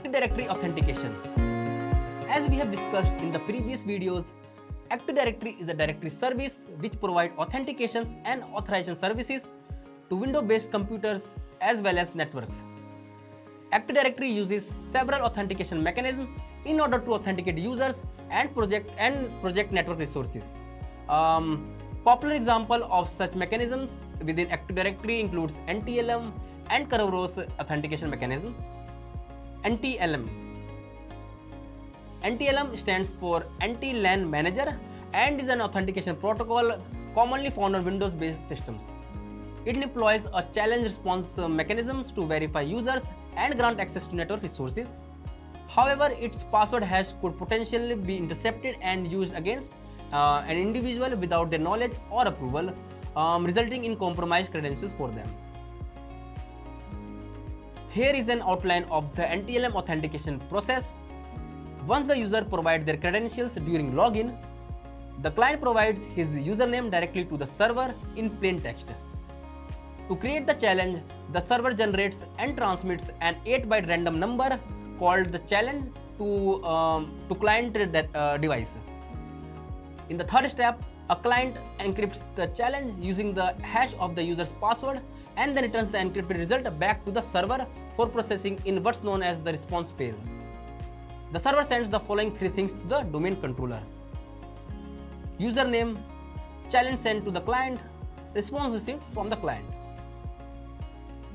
Active Directory authentication. As we have discussed in the previous videos, Active Directory is a directory service which provides authentications and authorization services to Windows-based computers as well as networks. Active Directory uses several authentication mechanisms in order to authenticate users and project network resources. Popular example of such mechanisms within Active Directory includes NTLM and Kerberos authentication mechanisms. NTLM stands for Anti-LAN Manager and is an authentication protocol commonly found on Windows-based systems. It deploys a challenge response mechanisms to verify users and grant access to network resources. However, its password hash could potentially be intercepted and used against an individual without their knowledge or approval, resulting in compromised credentials for them. Here is an outline of the NTLM authentication process. Once the user provides their credentials during login, the client provides his username directly to the server in plain text. To create the challenge, the server generates and transmits an 8-byte random number called the challenge to client device. In the third step, a client encrypts the challenge using the hash of the user's password and then returns the encrypted result back to the server for processing in what's known as the response phase. The server sends the following three things to the domain controller: username, challenge sent to the client, response received from the client.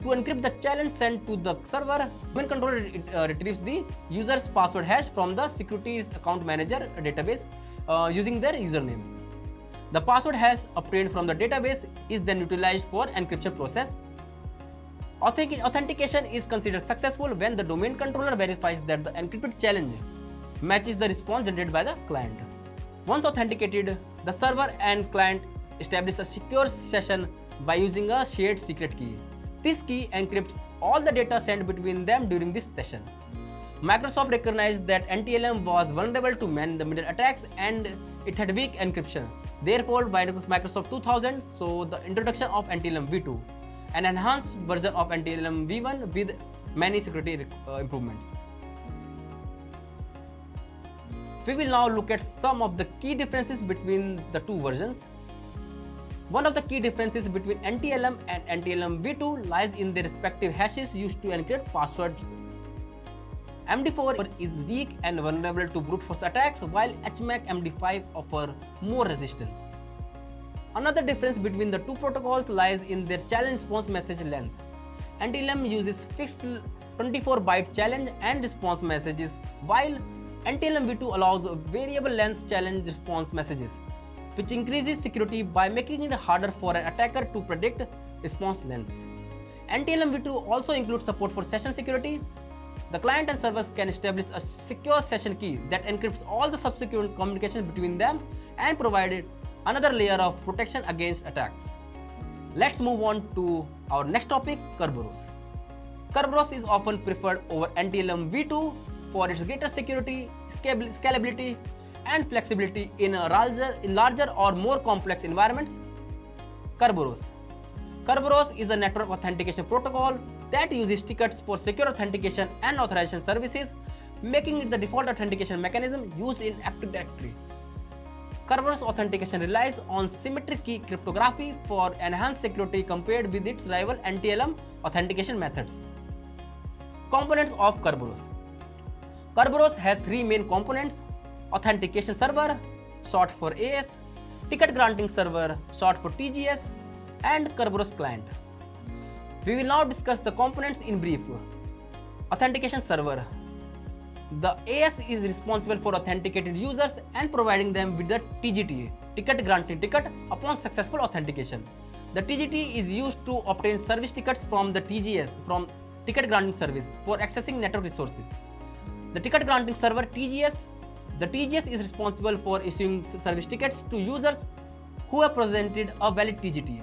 To encrypt the challenge sent to the server, domain controller retrieves the user's password hash from the securities account manager database using their username. The password hash obtained from the database is then utilized for encryption process. Authentication is considered successful when the domain controller verifies that the encrypted challenge matches the response generated by the client. Once authenticated, the server and client establish a secure session by using a shared secret key. This key encrypts all the data sent between them during this session. Microsoft recognized that NTLM was vulnerable to man-in-the-middle attacks and it had weak encryption. Therefore, by Microsoft 2000 saw the introduction of NTLM v2, an enhanced version of NTLM v1 with many security improvements. We will now look at some of the key differences between the two versions. One of the key differences between NTLM and NTLM v2 lies in their respective hashes used to encrypt passwords. MD4 is weak and vulnerable to brute force attacks, while HMAC MD5 offer more resistance. Another difference between the two protocols lies in their challenge response message length. NTLM uses fixed 24-byte challenge and response messages, while NTLM v2 allows variable length challenge response messages, which increases security by making it harder for an attacker to predict response lengths. NTLM v2 also includes support for session security. The client and servers can establish a secure session key that encrypts all the subsequent communication between them and provide another layer of protection against attacks. Let's move on to our next topic, Kerberos. Kerberos is often preferred over NTLM v2 for its greater security, scalability, and flexibility in larger or more complex environments. Kerberos is a network authentication protocol that uses tickets for secure authentication and authorization services, making it the default authentication mechanism used in Active Directory. Kerberos authentication relies on symmetric key cryptography for enhanced security compared with its rival NTLM authentication methods. Components of Kerberos. Kerberos has three main components: authentication server, short for AS, ticket granting server, short for TGS, and Kerberos client. We will now discuss the components in brief. Authentication server. The AS is responsible for authenticating users and providing them with the TGT, ticket granting ticket, upon successful authentication. The TGT is used to obtain service tickets from the TGS, from ticket granting service, for accessing network resources. The ticket granting server TGS. The TGS is responsible for issuing service tickets to users who have presented a valid TGT.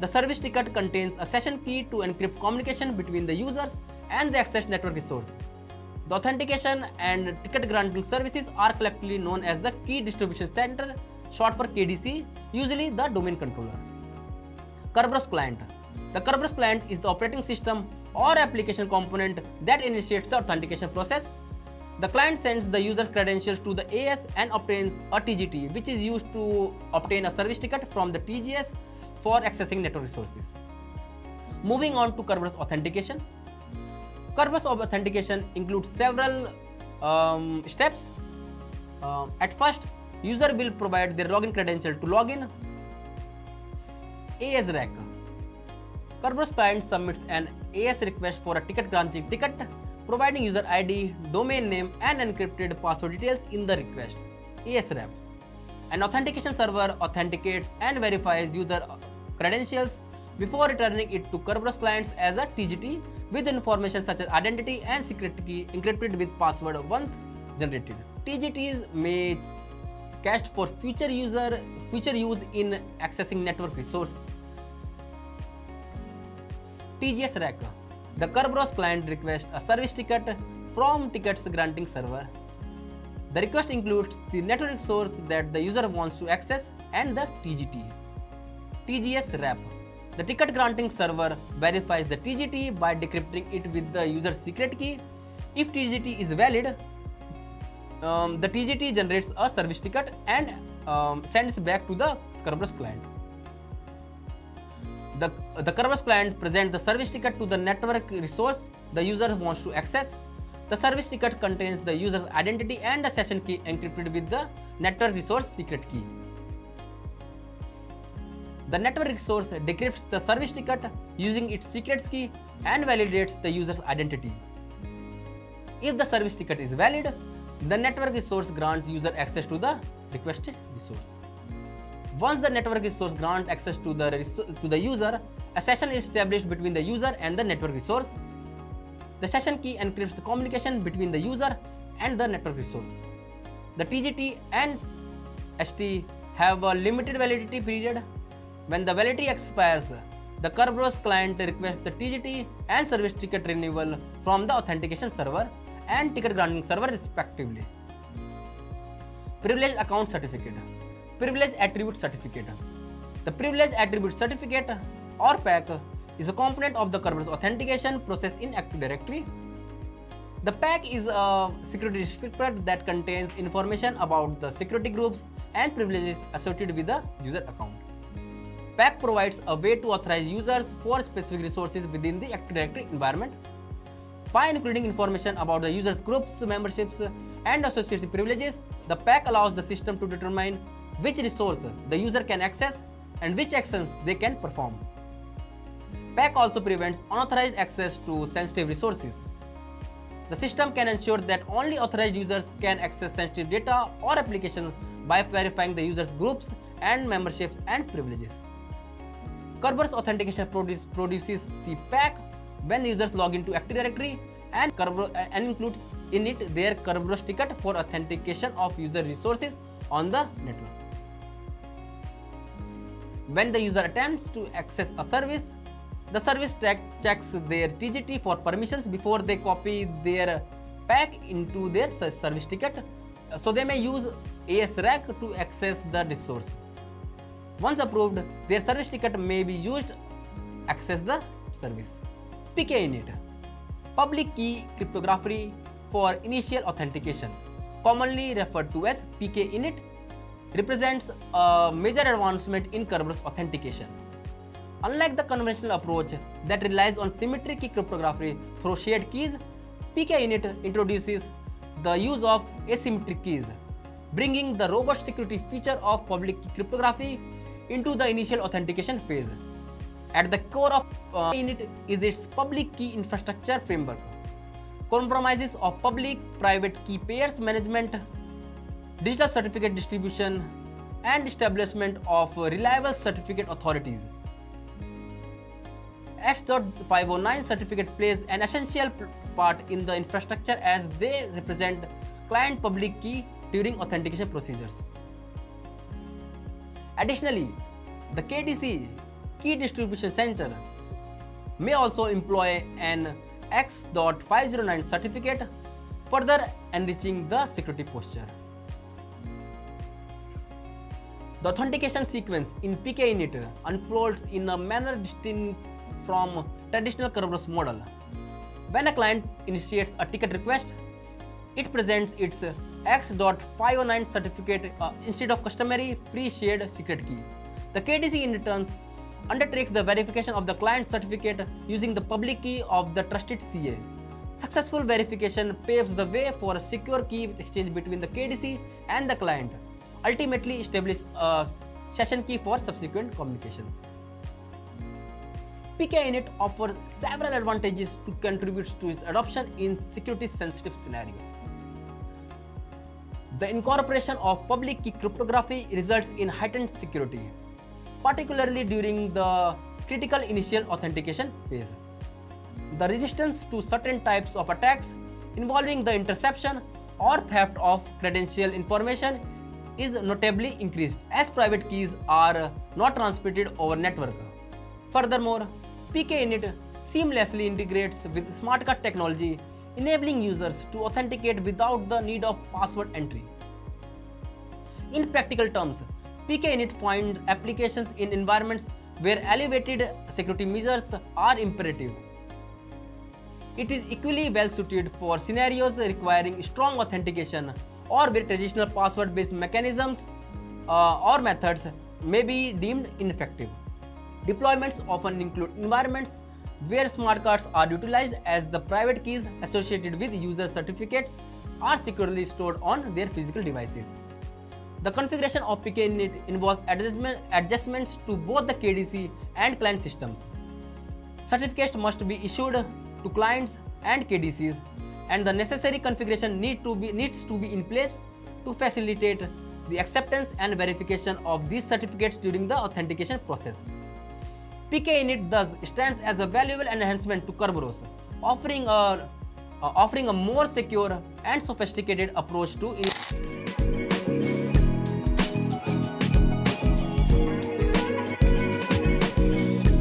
The service ticket contains a session key to encrypt communication between the users and the accessed network resource. The authentication and ticket granting services are collectively known as the Key Distribution Center, short for KDC, usually the domain controller. Kerberos client. The Kerberos client is the operating system or application component that initiates the authentication process. The client sends the user's credentials to the AS and obtains a TGT, which is used to obtain a service ticket from the TGS for accessing network resources. Moving on to Kerberos authentication. Kerberos authentication includes several steps. At first, user will provide their login credential to login. AS RAC. Kerberos client submits an AS request for a ticket granting ticket, providing user ID, domain name, and encrypted password details in the request. ASRAP. An authentication server authenticates and verifies user credentials before returning it to Kerberos clients as a TGT with information such as identity and secret key encrypted with password once generated. TGTs may cached for future use in accessing network resource. TGS RAC. The Kerberos client requests a service ticket from tickets granting server. The request includes the network resource that the user wants to access and the TGT. TGS RAP. The ticket granting server verifies the TGT by decrypting it with the user's secret key. If TGT is valid, the TGT generates a service ticket and sends back to the Kerberos client. The Kerberos client presents the service ticket to the network resource the user wants to access. The service ticket contains the user's identity and the session key encrypted with the network resource secret key. The network resource decrypts the service ticket using its secret key and validates the user's identity. If the service ticket is valid, the network resource grants user access to the requested resource. Once the network resource grants access to the user, a session is established between the user and the network resource. The session key encrypts the communication between the user and the network resource. The TGT and ST have a limited validity period. When the validity expires, the Kerberos client requests the TGT and service ticket renewal from the authentication server and ticket granting server respectively. Privileged account certificate. Privileged attribute certificate. The privileged attribute certificate or PAC is a component of the Kerberos authentication process in Active Directory. The PAC is a security certificate that contains information about the security groups and privileges associated with the user account. PAC provides a way to authorize users for specific resources within the Active Directory environment. By including information about the user's groups, memberships, and associated privileges, the PAC allows the system to determine which resource the user can access and which actions they can perform. PAC also prevents unauthorized access to sensitive resources. The system can ensure that only authorized users can access sensitive data or applications by verifying the user's groups and memberships and privileges. Kerberos authentication produces the PAC when users log into Active Directory and includes in it their Kerberos ticket for authentication of user resources on the network. When the user attempts to access a service, the service checks their TGT for permissions before they copy their PAC into their service ticket, so they may use ASRAC to access the resource. Once approved, their service ticket may be used to access the service. PKInit, Public Key Cryptography for Initial Authentication, commonly referred to as PKInit, represents a major advancement in Kerberos authentication. Unlike the conventional approach that relies on symmetric key cryptography through shared keys, PKInit introduces the use of asymmetric keys, bringing the robust security feature of public key cryptography into the initial authentication phase. At the core of PKInit is its public key infrastructure framework, compromises of public-private key pairs management, digital certificate distribution, and establishment of reliable certificate authorities. X.509 certificate plays an essential part in the infrastructure as they represent client public key during authentication procedures. Additionally, the KDC Key Distribution Center may also employ an X.509 certificate, further enriching the security posture. The authentication sequence in PKInit unfolds in a manner distinct from traditional Kerberos model. When a client initiates a ticket request, it presents its X.509 certificate instead of customary pre-shared secret key. The KDC in return undertakes the verification of the client certificate using the public key of the trusted CA. Successful verification paves the way for a secure key exchange between the KDC and the client, ultimately establish a session key for subsequent communications. PKInit offers several advantages to contribute to its adoption in security-sensitive scenarios. The incorporation of public key cryptography results in heightened security, particularly during the critical initial authentication phase. The resistance to certain types of attacks involving the interception or theft of credential information is notably increased as private keys are not transmitted over network. Furthermore, PKInit seamlessly integrates with smart card technology, enabling users to authenticate without the need of password entry. In practical terms, PKInit finds applications in environments where elevated security measures are imperative. It is equally well suited for scenarios requiring strong authentication or where traditional password-based mechanisms or methods may be deemed ineffective. Deployments often include environments where smart cards are utilized as the private keys associated with user certificates are securely stored on their physical devices. The configuration of PKInit involves adjustments to both the KDC and client systems. Certificates must be issued to clients and KDCs, and the necessary configuration needs to be in place to facilitate the acceptance and verification of these certificates during the authentication process. PKInit thus stands as a valuable enhancement to Kerberos, offering a more secure and sophisticated approach to